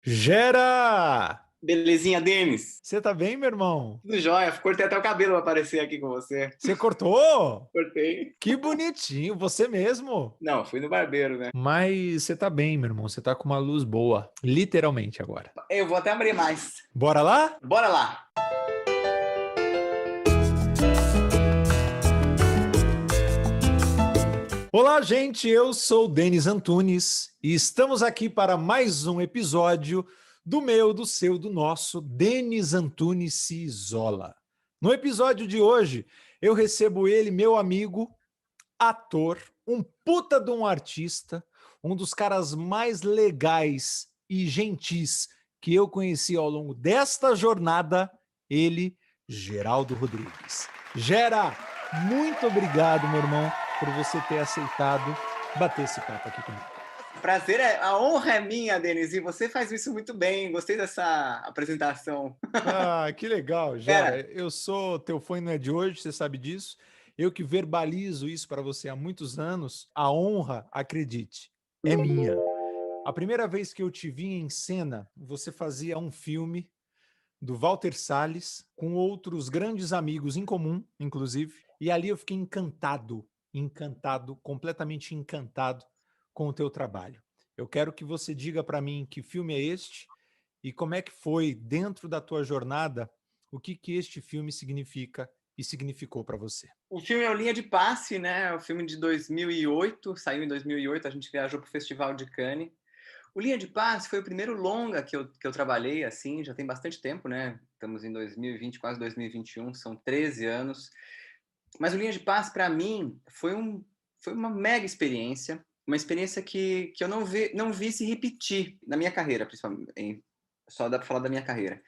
Gera! Belezinha, Denis? Você tá bem, meu irmão? Tudo jóia. Cortei até o cabelo pra aparecer aqui com você. Você cortou? Cortei. Que bonitinho, você mesmo. Não, fui no barbeiro, né? Mas você tá bem, meu irmão. Você tá com uma luz boa. Literalmente agora. Eu vou até abrir mais. Bora lá? Bora lá. Olá, gente. Eu sou o Denis Antunes e estamos aqui para mais um episódio do meu, do seu, do nosso Denis Antunes se isola. No episódio de hoje, eu recebo ele, meu amigo, ator, um puta de um artista, um dos caras mais legais e gentis que eu conheci ao longo desta jornada, ele, Geraldo Rodrigues. Gera, muito obrigado, meu irmão, por você ter aceitado bater esse papo aqui comigo. Prazer, a honra é minha, Denis, e você faz isso muito bem. Gostei dessa apresentação. Ah, que legal, Gera. Cara, Eu sou teu fã, não é de hoje, você sabe disso. Eu que verbalizo isso para você há muitos anos. A honra, acredite, é minha. A primeira vez que eu te vi em cena, você fazia um filme do Walter Salles com outros grandes amigos em comum, inclusive, e ali eu fiquei encantado, encantado, completamente encantado com o teu trabalho. Eu quero que você diga para mim que filme é este e como é que foi dentro da tua jornada, o que que este filme significa e significou para você. o filme é o Linha de Passe, né? É o filme de 2008, saiu em 2008, a gente viajou para o Festival de Cannes. O Linha de Passe foi o primeiro longa que eu trabalhei, assim, já tem bastante tempo, né? Estamos em 2020, quase 2021, são 13 anos. Mas o Linha de Passe, para mim, foi uma mega experiência, uma experiência que eu não vi se repetir na minha carreira, principalmente. Só dá para falar da minha carreira.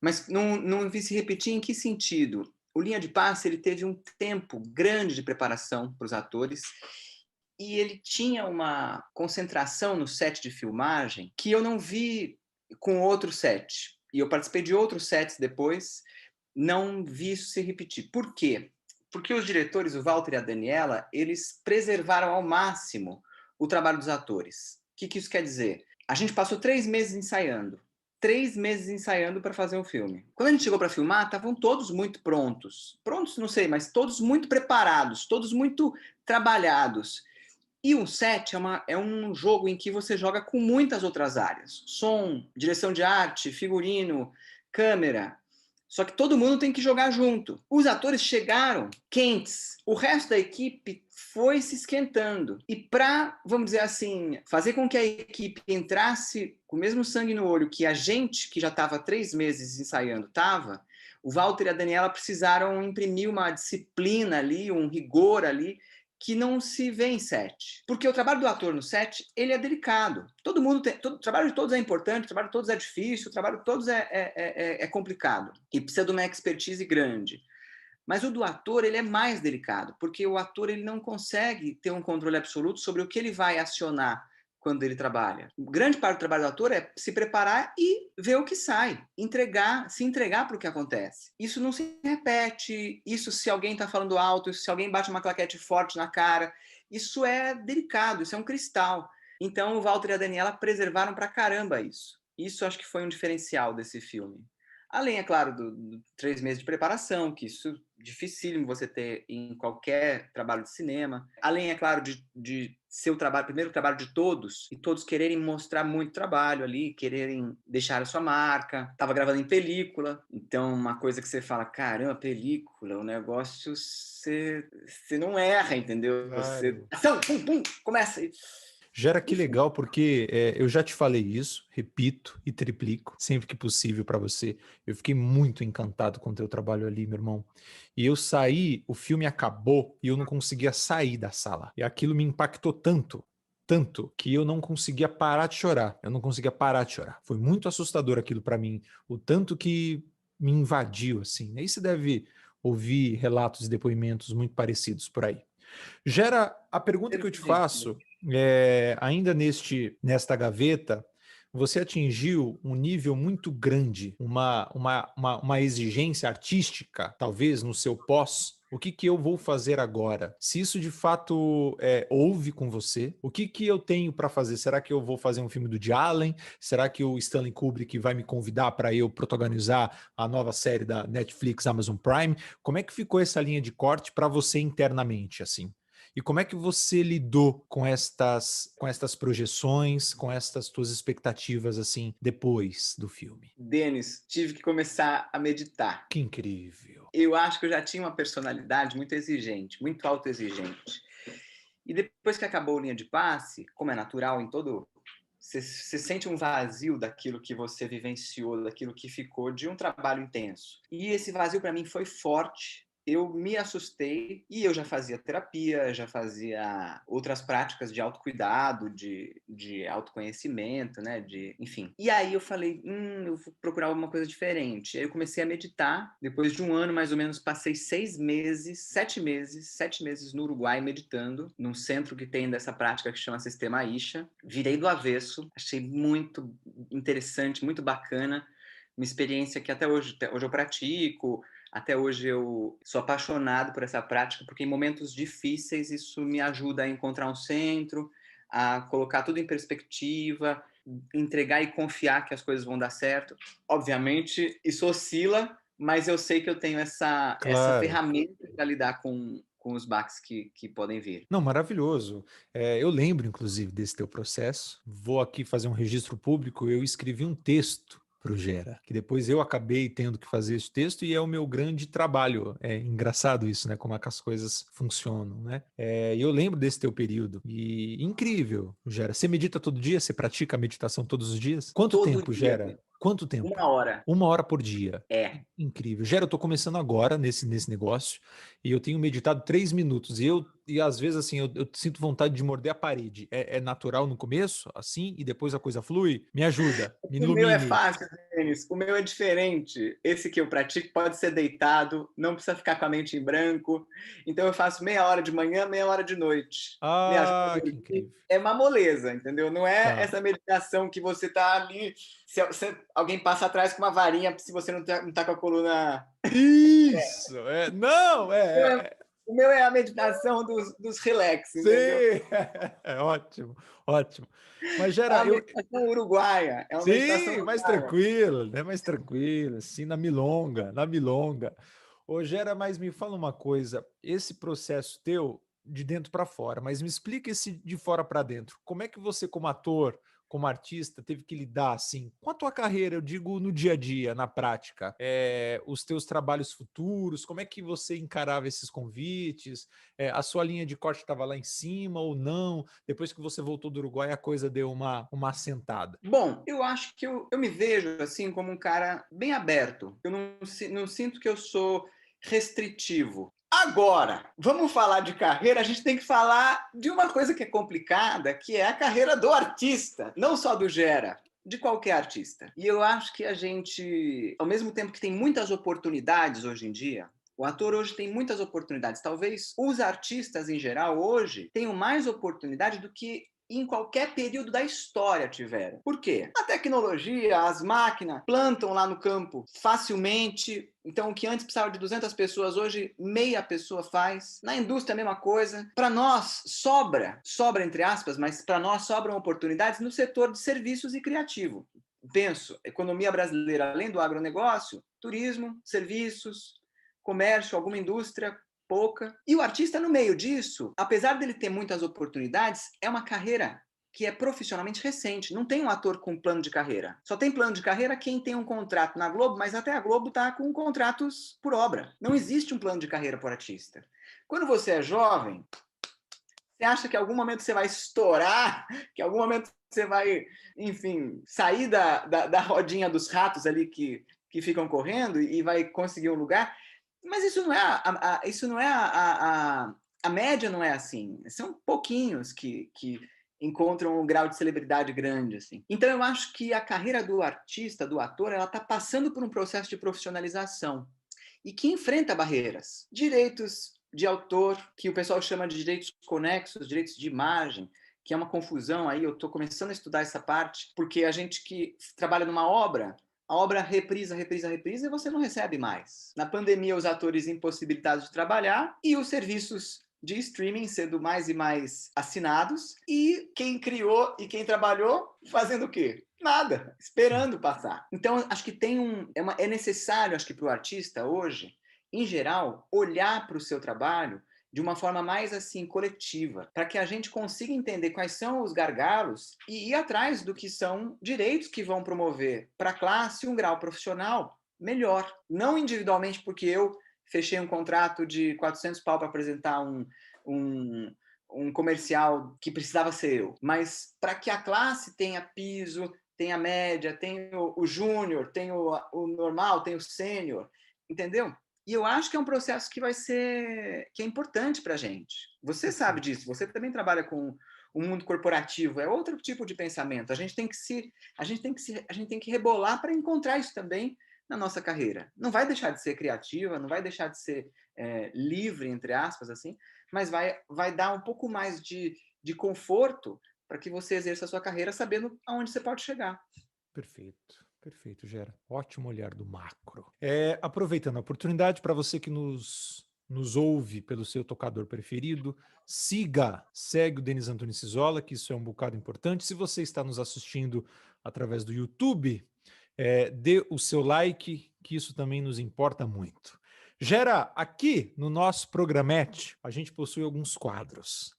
Mas não vi se repetir em que sentido? O Linha de Passe ele teve um tempo grande de preparação para os atores e ele tinha uma concentração no set de filmagem que eu não vi com outro set. E eu participei de outros sets depois, não vi isso se repetir. Por quê? Porque os diretores, o Walter e a Daniela, eles preservaram ao máximo o trabalho dos atores. O que isso quer dizer? A gente passou 3 meses ensaiando. 3 meses ensaiando para fazer um filme. Quando a gente chegou para filmar, estavam todos muito prontos. Prontos, não sei, mas todos muito preparados, todos muito trabalhados. E um set é um jogo em que você joga com muitas outras áreas. Som, direção de arte, figurino, câmera. Só que todo mundo tem que jogar junto. Os atores chegaram quentes. O resto da equipe foi se esquentando. E para, vamos dizer assim, fazer com que a equipe entrasse com o mesmo sangue no olho que a gente, que já estava 3 meses ensaiando, estava, o Walter e a Daniela precisaram imprimir uma disciplina ali, um rigor ali, que não se vê em set. Porque o trabalho do ator no set, ele é delicado. Todo mundo tem, o trabalho de todos é importante, o trabalho de todos é difícil, o trabalho de todos é complicado. E precisa de uma expertise grande. Mas o do ator, ele é mais delicado, porque o ator ele não consegue ter um controle absoluto sobre o que ele vai acionar quando ele trabalha. Grande parte do trabalho do ator é se preparar e ver o que sai, se entregar para o que acontece. Isso não se repete, isso se alguém está falando alto, se alguém bate uma claquete forte na cara, isso é delicado, isso é um cristal. Então o Walter e a Daniela preservaram pra caramba isso. Isso acho que foi um diferencial desse filme. Além, é claro, do 3 meses de preparação, que isso é dificílimo você ter em qualquer trabalho de cinema. Além, é claro, de ser o primeiro trabalho de todos, e todos quererem mostrar muito trabalho ali, quererem deixar a sua marca. Estava gravando em película, então uma coisa que você fala, caramba, película, o negócio você não erra, entendeu? Você... Claro. Ação, pum, pum, começa. Gera, que legal, porque eu já te falei isso, repito e triplico sempre que possível para você. Eu fiquei muito encantado com o teu trabalho ali, meu irmão. E eu saí, o filme acabou e eu não conseguia sair da sala. E aquilo me impactou tanto, tanto, que eu não conseguia parar de chorar. Eu não conseguia parar de chorar. Foi muito assustador aquilo para mim, o tanto que me invadiu, assim. Aí você deve ouvir relatos e depoimentos muito parecidos por aí. Gera, a pergunta que eu te faço, ainda nesta gaveta, você atingiu um nível muito grande, uma exigência artística, talvez no seu pós, O que que eu vou fazer agora? Se isso de fato houve com você, o que que eu tenho para fazer? Será que eu vou fazer um filme do Woody Allen? Será que o Stanley Kubrick vai me convidar para eu protagonizar a nova série da Netflix, Amazon Prime? Como é que ficou essa linha de corte para você internamente, assim? E como é que você lidou com estas projeções, com estas tuas expectativas, assim, depois do filme? Denis, tive que começar a meditar. Que incrível. Eu acho que eu já tinha uma personalidade muito exigente, muito autoexigente. E depois que acabou a linha de passe, como é natural em todo. Você sente um vazio daquilo que você vivenciou, daquilo que ficou de um trabalho intenso. E esse vazio para mim foi forte. Eu me assustei e eu já fazia terapia, já fazia outras práticas de autocuidado, de autoconhecimento, né? Enfim. E aí eu falei, eu vou procurar alguma coisa diferente. Aí eu comecei a meditar. Depois de um ano, mais ou menos, passei 6 meses, 7 meses no Uruguai meditando, num centro que tem dessa prática que chama Sistema Isha. Virei do avesso, achei muito interessante, muito bacana. Uma experiência que até hoje eu pratico. Até hoje eu sou apaixonado por essa prática, porque em momentos difíceis isso me ajuda a encontrar um centro, a colocar tudo em perspectiva, entregar e confiar que as coisas vão dar certo. Obviamente, isso oscila, mas eu sei que eu tenho essa Claro. ferramenta para lidar com os baques que podem vir. Não, maravilhoso. Eu lembro, inclusive, desse teu processo. Vou aqui fazer um registro público. Eu escrevi um texto para o Gera, que depois eu acabei tendo que fazer esse texto e é o meu grande trabalho. É engraçado isso, né? Como é que as coisas funcionam, né? E eu lembro desse teu período. E incrível, Gera. Você medita todo dia? Você pratica a meditação todos os dias? Quanto Todo tempo, dia, Gera? Quanto tempo? 1 hora. 1 hora por dia. É. Incrível. Gera, eu tô começando agora nesse negócio e eu tenho meditado 3 minutos e às vezes assim eu sinto vontade de morder a parede. É natural no começo, assim, e depois a coisa flui? Me ajuda, me O meu é ilumine. fácil, Denis. O meu é diferente. Esse que eu pratico pode ser deitado, não precisa ficar com a mente em branco. Então eu faço meia hora de manhã, meia hora de noite. Me ajuda a Ah, que dormir. incrível. É uma moleza, entendeu? Não é Tá. essa meditação que você tá ali, se alguém passa atrás com uma varinha, se você não tá com a coluna. Isso! Não, O meu é a meditação dos relax, sim, entendeu? é ótimo, ótimo. Mas É Gera, uma meditação uruguaia. É uma meditação sim, mais uruguaia. tranquilo, né? Mais tranquilo, assim, na milonga, na milonga. Ô, Gera, mas me fala uma coisa, esse processo teu de dentro para fora, mas me explica esse de fora para dentro. Como é que você, como ator, como artista, teve que lidar assim com a tua carreira, eu digo no dia a dia, na prática, os teus trabalhos futuros, como é que você encarava esses convites? A sua linha de corte estava lá em cima ou não? Depois que você voltou do Uruguai, a coisa deu uma assentada. Bom, eu acho que eu me vejo assim como um cara bem aberto. Eu não sinto que eu sou restritivo. Agora, vamos falar de carreira, a gente tem que falar de uma coisa que é complicada, que é a carreira do artista, não só do Gera, de qualquer artista. E eu acho que a gente, ao mesmo tempo que tem muitas oportunidades hoje em dia, o ator hoje tem muitas oportunidades. Talvez os artistas em geral hoje tenham mais oportunidade do que em qualquer período da história tiveram. Por quê? A tecnologia, as máquinas plantam lá no campo facilmente. Então, o que antes precisava de 200 pessoas, hoje meia pessoa faz. Na indústria, a mesma coisa. Para nós, sobra entre aspas, mas para nós sobram oportunidades no setor de serviços e criativo. Penso, economia brasileira, além do agronegócio, turismo, serviços, comércio, alguma indústria, pouca. E o artista, no meio disso, apesar dele ter muitas oportunidades, é uma carreira que é profissionalmente recente. Não tem um ator com plano de carreira. Só tem plano de carreira quem tem um contrato na Globo, mas até a Globo está com contratos por obra. Não existe um plano de carreira para o artista. Quando você é jovem, você acha que em algum momento você vai estourar, que em algum momento você vai, enfim, sair da rodinha dos ratos ali que ficam correndo e vai conseguir um lugar. Mas isso não é isso não é a média não é assim. São pouquinhos que encontram um grau de celebridade grande assim. Então eu acho que a carreira do artista, do ator, ela está passando por um processo de profissionalização e que enfrenta barreiras, direitos de autor, que o pessoal chama de direitos conexos, direitos de imagem, que é uma confusão aí. Eu estou começando a estudar essa parte porque a gente que trabalha numa obra a obra reprisa e você não recebe mais. Na pandemia, os atores impossibilitados de trabalhar e os serviços de streaming sendo mais e mais assinados, e quem criou e quem trabalhou fazendo o quê? Nada, esperando passar. Então, acho que é necessário, acho que para o artista hoje, em geral, olhar para o seu trabalho de uma forma mais assim coletiva, para que a gente consiga entender quais são os gargalos e ir atrás do que são direitos que vão promover para a classe um grau profissional melhor. Não individualmente porque eu fechei um contrato de 400 pau para apresentar um comercial que precisava ser eu, mas para que a classe tenha piso, tenha média, tenha o júnior, tenha o normal, tenha o sênior, entendeu? E eu acho que é um processo que que é importante para a gente. Você sabe disso, você também trabalha com o mundo corporativo, é outro tipo de pensamento. A gente tem que rebolar para encontrar isso também na nossa carreira. Não vai deixar de ser criativa, não vai deixar de ser livre, entre aspas, assim, mas vai dar um pouco mais de conforto para que você exerça a sua carreira sabendo aonde você pode chegar. Perfeito, perfeito, Gera. Ótimo olhar do macro. Aproveitando a oportunidade, para você que nos ouve pelo seu tocador preferido, segue o Denis Antônio Cisola, que isso é um bocado importante. Se você está nos assistindo através do YouTube, dê o seu like, que isso também nos importa muito. Gera, aqui no nosso programete, a gente possui alguns quadros.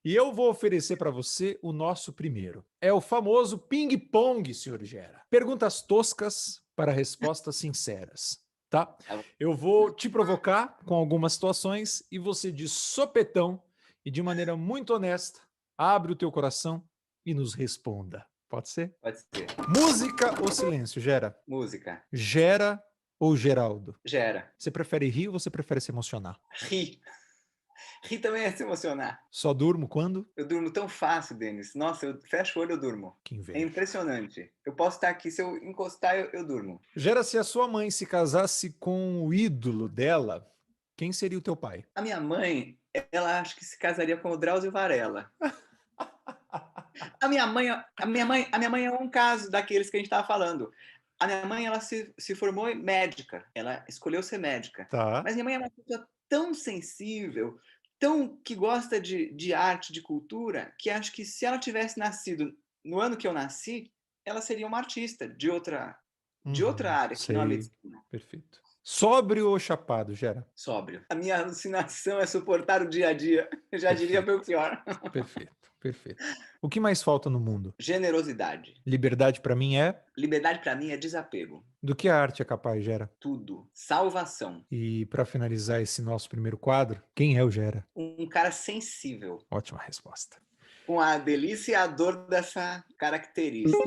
E eu vou oferecer para você o nosso primeiro. É o famoso ping-pong, senhor Gera. Perguntas toscas para respostas sinceras, tá? Eu vou te provocar com algumas situações e você de sopetão e de maneira muito honesta, abre o teu coração e nos responda. Pode ser? Pode ser. Música ou silêncio, Gera? Música. Gera ou Geraldo? Gera. Você prefere rir ou você prefere se emocionar? Ri. Ri também é se emocionar. Só durmo quando? Eu durmo tão fácil, Denis. Nossa, eu fecho o olho, eu durmo. Que É inveja. impressionante. Eu posso estar aqui, se eu encostar, eu durmo. Gera, se a sua mãe se casasse com o ídolo dela, quem seria o teu pai? A minha mãe, ela acho que se casaria com o Drauzio Varela. A minha mãe é um caso daqueles que a gente estava falando. A minha mãe, ela se formou médica. Ela escolheu ser médica. Tá. Mas minha mãe é uma pessoa tão sensível, tão que gosta de arte, de cultura, que acho que se ela tivesse nascido no ano que eu nasci, ela seria uma artista de outra área, que não a Sei. medicina. Perfeito. Sóbrio ou chapado, Gera? Sóbrio. A minha alucinação é suportar o dia a dia. Eu já diria Belchior. Perfeito, perfeito. O que mais falta no mundo? Generosidade. Liberdade para mim é? Liberdade para mim é desapego. Do que a arte é capaz, Gera? Tudo. Salvação. E para finalizar esse nosso primeiro quadro, quem é o Gera? Um cara sensível, Ótima resposta. com a delícia e a dor dessa característica.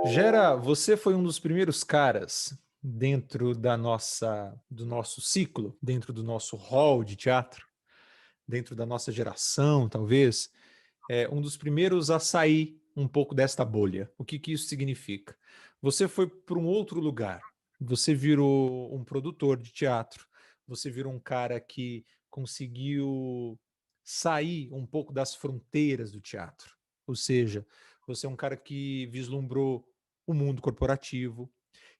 Gera, você foi um dos primeiros caras dentro do nosso ciclo, dentro do nosso hall de teatro, dentro da nossa geração, talvez, um dos primeiros a sair um pouco desta bolha. O que isso significa? Você foi para um outro lugar, você virou um produtor de teatro, você virou um cara que conseguiu sair um pouco das fronteiras do teatro. Ou seja, você é um cara que vislumbrou o mundo corporativo,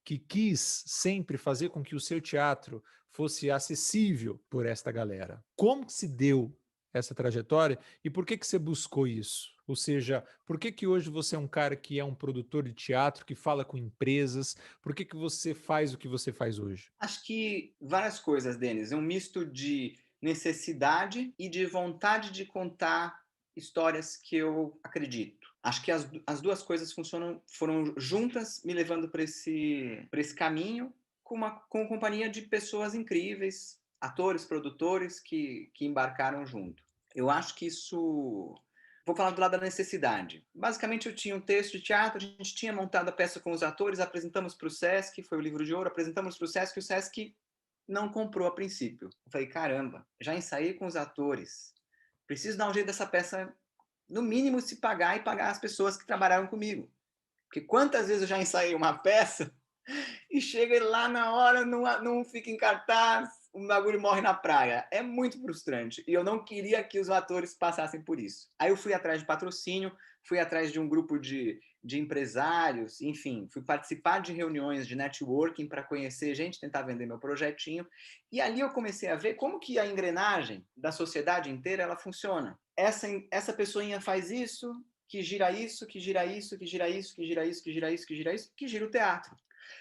que quis sempre fazer com que o seu teatro fosse acessível por esta galera. Como se deu essa trajetória e por que você buscou isso? Ou seja, por que hoje você é um cara que é um produtor de teatro, que fala com empresas? Por que você faz o que você faz hoje? Acho que várias coisas, Denis. É um misto de necessidade e de vontade de contar histórias que eu acredito. Acho que as duas coisas foram juntas, me levando para esse caminho, com companhia de pessoas incríveis, atores, produtores que embarcaram junto. Eu acho que isso... Vou falar do lado da necessidade. Basicamente, eu tinha um texto de teatro, a gente tinha montado a peça com os atores, apresentamos para o Sesc, foi o Livro de Ouro, apresentamos para o Sesc, e o Sesc não comprou a princípio. Eu falei, caramba, já ensaiei com os atores, preciso dar um jeito dessa peça, no mínimo, se pagar e pagar as pessoas que trabalharam comigo. Porque quantas vezes eu já ensaiei uma peça e chega lá na hora, não fica em cartaz, o bagulho morre na praia. É muito frustrante. E eu não queria que os atores passassem por isso. Aí eu fui atrás de patrocínio, fui atrás de um grupo de empresários, enfim, fui participar de reuniões de networking para conhecer gente, tentar vender meu projetinho. E ali eu comecei a ver como que a engrenagem da sociedade inteira ela funciona. Essa pessoinha faz isso, que gira isso, que gira isso, que gira isso, que gira isso, que gira isso, que gira isso, que gira o teatro.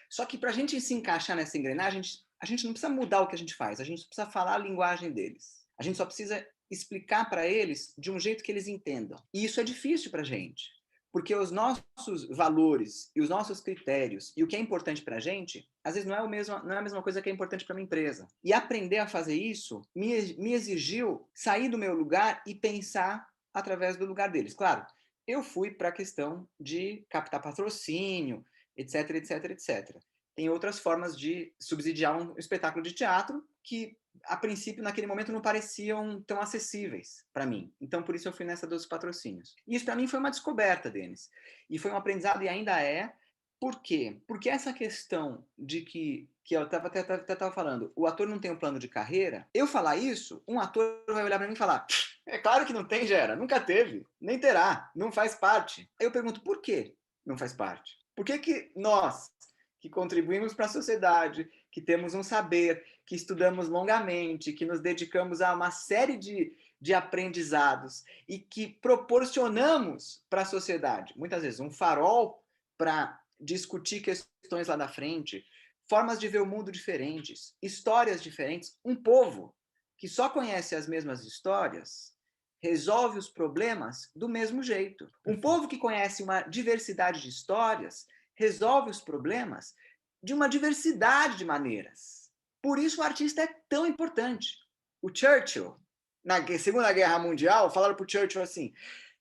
Só que para a gente se encaixar nessa engrenagem, a gente não precisa mudar o que a gente faz, a gente precisa falar a linguagem deles. A gente só precisa explicar para eles de um jeito que eles entendam. E isso é difícil para a gente, porque os nossos valores e os nossos critérios e o que é importante para a gente, às vezes não é a mesma coisa que é importante para uma empresa. E aprender a fazer isso me exigiu sair do meu lugar e pensar através do lugar deles. Claro, eu fui para a questão de captar patrocínio, etc, etc, etc. Tem outras formas de subsidiar um espetáculo de teatro que, a princípio, naquele momento, não pareciam tão acessíveis para mim. Então, por isso, eu fui nessa dos patrocínios. E isso, para mim, foi uma descoberta, Denis. E foi um aprendizado, e ainda é. Por quê? Porque essa questão de que eu estava falando, o ator não tem um plano de carreira, eu falar isso, um ator vai olhar para mim e falar, é claro que não tem, Gera, nunca teve, nem terá, não faz parte. Aí eu pergunto, por que não faz parte? Por que nós, que contribuímos para a sociedade, que temos um saber, que estudamos longamente, que nos dedicamos a uma série de aprendizados e que proporcionamos para a sociedade, muitas vezes, um farol para discutir questões lá da frente, formas de ver o mundo diferentes, histórias diferentes, um povo que só conhece as mesmas histórias resolve os problemas do mesmo jeito. Um povo que conhece uma diversidade de histórias resolve os problemas de uma diversidade de maneiras. Por isso o artista é tão importante. O Churchill, na Segunda Guerra Mundial, falaram para o Churchill assim,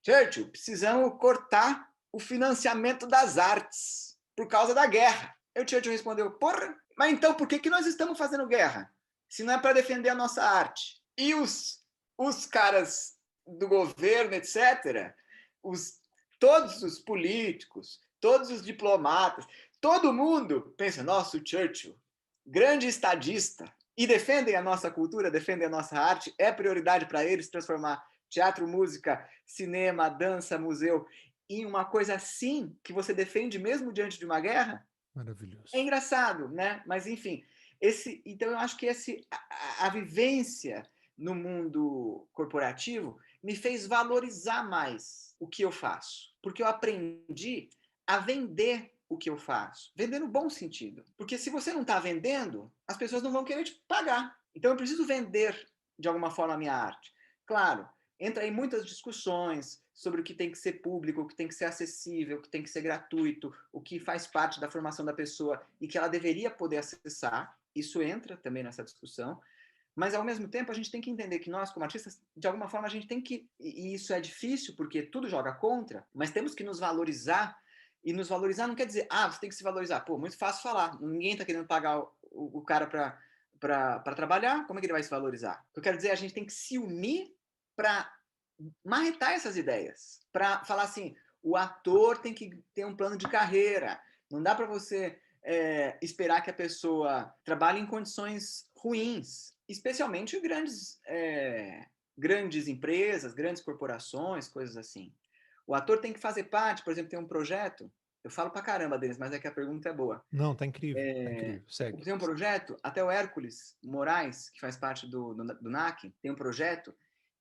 Churchill, precisamos cortar o financiamento das artes por causa da guerra. E o Churchill respondeu, porra, mas então por que nós estamos fazendo guerra? Se não é para defender a nossa arte. E os caras do governo, etc., todos os políticos, todos os diplomatas, todo mundo pensa, nossa, o Churchill, grande estadista, e defendem a nossa cultura, defendem a nossa arte, é prioridade para eles transformar teatro, música, cinema, dança, museu em uma coisa assim que você defende mesmo diante de uma guerra? Maravilhoso. É engraçado, né? Mas, enfim, então eu acho que a vivência no mundo corporativo me fez valorizar mais o que eu faço, porque eu aprendi a vender o que eu faço, vender no bom sentido, porque se você não está vendendo, as pessoas não vão querer te pagar. Então eu preciso vender de alguma forma a minha arte. Claro, entra em muitas discussões sobre o que tem que ser público, o que tem que ser acessível, o que tem que ser gratuito, o que faz parte da formação da pessoa e que ela deveria poder acessar. Isso entra também nessa discussão. Mas, ao mesmo tempo, a gente tem que entender que nós, como artistas, de alguma forma, a gente tem que... E isso é difícil, porque tudo joga contra, mas temos que nos valorizar. E nos valorizar não quer dizer, você tem que se valorizar. Pô, muito fácil falar. Ninguém está querendo pagar o cara para trabalhar. Como é que ele vai se valorizar? O que eu quero dizer é a gente tem que se unir para marretar essas ideias. Para falar assim, o ator tem que ter um plano de carreira. Não dá para você esperar que a pessoa trabalhe em condições ruins. Especialmente grandes empresas, grandes corporações, coisas assim. O ator tem que fazer parte, por exemplo, tem um projeto, eu falo pra caramba deles, mas é que a pergunta é boa. Não, tá incrível, tá incrível. Segue. Tem um projeto, até o Hércules Moraes, que faz parte do NAC, tem um projeto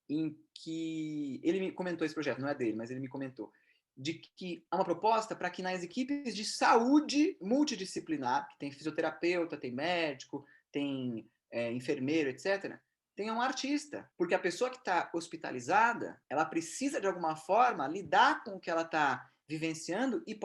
em que, ele me comentou esse projeto, não é dele, mas ele me comentou, de que há uma proposta para que nas equipes de saúde multidisciplinar, que tem fisioterapeuta, tem médico, tem enfermeiro, etc., tenha um artista, porque a pessoa que está hospitalizada, ela precisa de alguma forma lidar com o que ela está vivenciando e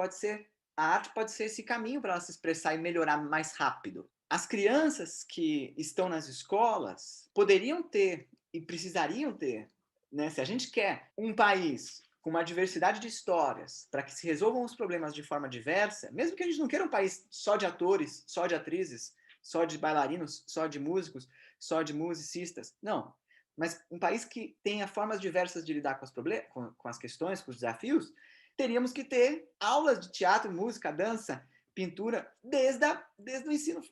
a arte pode ser esse caminho para ela se expressar e melhorar mais rápido. As crianças que estão nas escolas poderiam ter e precisariam ter, né? Se a gente quer um país com uma diversidade de histórias para que se resolvam os problemas de forma diversa, mesmo que a gente não queira um país só de atores, só de atrizes, só de bailarinos, só de músicos, só de musicistas, não. Mas um país que tenha formas diversas de lidar com as questões, com os desafios, teríamos que ter aulas de teatro, música, dança, pintura desde o ensino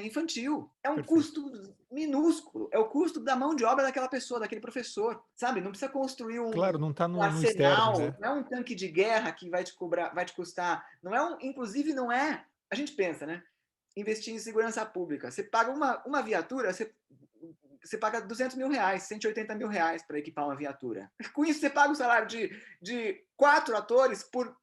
infantil. É um Perfeito. custo minúsculo, é o custo da mão de obra daquela pessoa, daquele professor, sabe? Não precisa construir Claro, não está um no externo, arsenal, né? não é um tanque de guerra que vai te cobrar, vai te custar, não é inclusive não é, a gente pensa, né? Investir em segurança pública, você paga uma viatura, você paga R$ 200.000, R$ 180.000 para equipar uma viatura. Com isso, você paga o salário de 4 atores por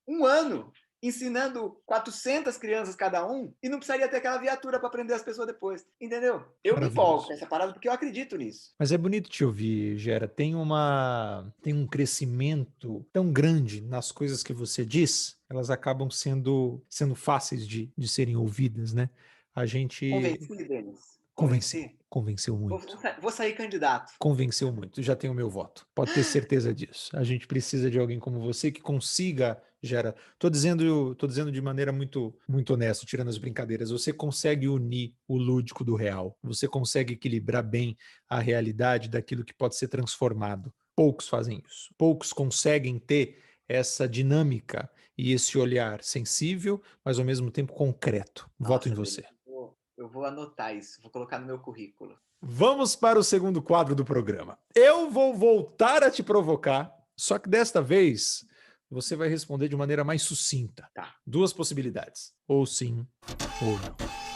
um ano, ensinando 400 crianças cada um, e não precisaria ter aquela viatura para prender as pessoas depois. Entendeu? Eu me empolgo Maravilhoso. com essa parada porque eu acredito nisso. Mas é bonito te ouvir, Gera. Tem um crescimento tão grande nas coisas que você diz, elas acabam sendo fáceis de serem ouvidas, né? A gente Convenci, Denis? convenceu, Convenci? convenceu Vou, muito. vou sair candidato. Convenceu muito, já tenho o meu voto. Pode ter certeza disso. A gente precisa de alguém como você que consiga, Gera. Tô dizendo de maneira muito, muito honesta, tirando as brincadeiras. Você consegue unir o lúdico do real. Você consegue equilibrar bem a realidade daquilo que pode ser transformado. Poucos fazem isso. Poucos conseguem ter essa dinâmica e esse olhar sensível, mas ao mesmo tempo concreto. Voto em Nossa, você. Denis, eu vou anotar isso, vou colocar no meu currículo. Vamos para o segundo quadro do programa. Eu vou voltar a te provocar, só que desta vez você vai responder de maneira mais sucinta. Tá. 2 possibilidades: ou sim ou não.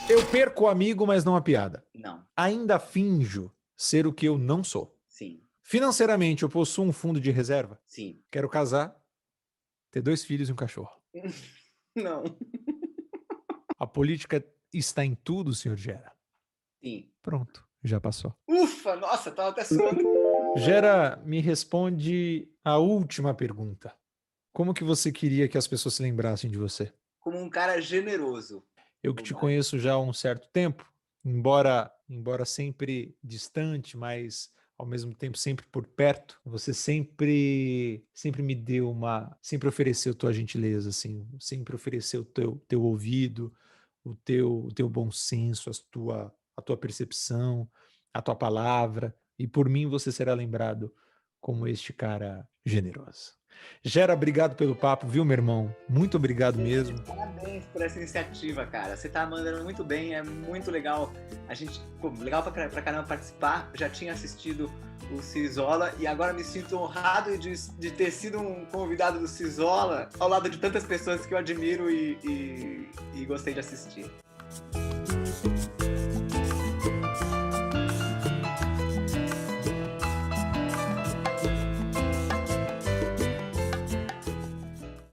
Eu perco o amigo, mas não a piada. Não. Ainda finjo ser o que eu não sou. Sim. Financeiramente, eu possuo um fundo de reserva. Sim. Quero casar, ter 2 filhos e um cachorro. Não. A política está em tudo, senhor Gera. Sim. Pronto, já passou. Ufa, nossa, tava até suando. Gera, me responde a última pergunta. Como que você queria que as pessoas se lembrassem de você? Como um cara generoso. Eu que te conheço já há um certo tempo, embora sempre distante, mas ao mesmo tempo sempre por perto, você sempre me deu sempre ofereceu tua gentileza, assim, sempre ofereceu teu ouvido, o teu bom senso, a tua percepção, a tua palavra, e por mim você será lembrado como este cara generoso. Gera, obrigado pelo papo, viu, meu irmão? Muito obrigado mesmo. Parabéns por essa iniciativa, cara. Você tá mandando muito bem, é muito legal. Legal pra caramba participar. Já tinha assistido o Cisola e agora me sinto honrado de ter sido um convidado do Cisola ao lado de tantas pessoas que eu admiro e gostei de assistir.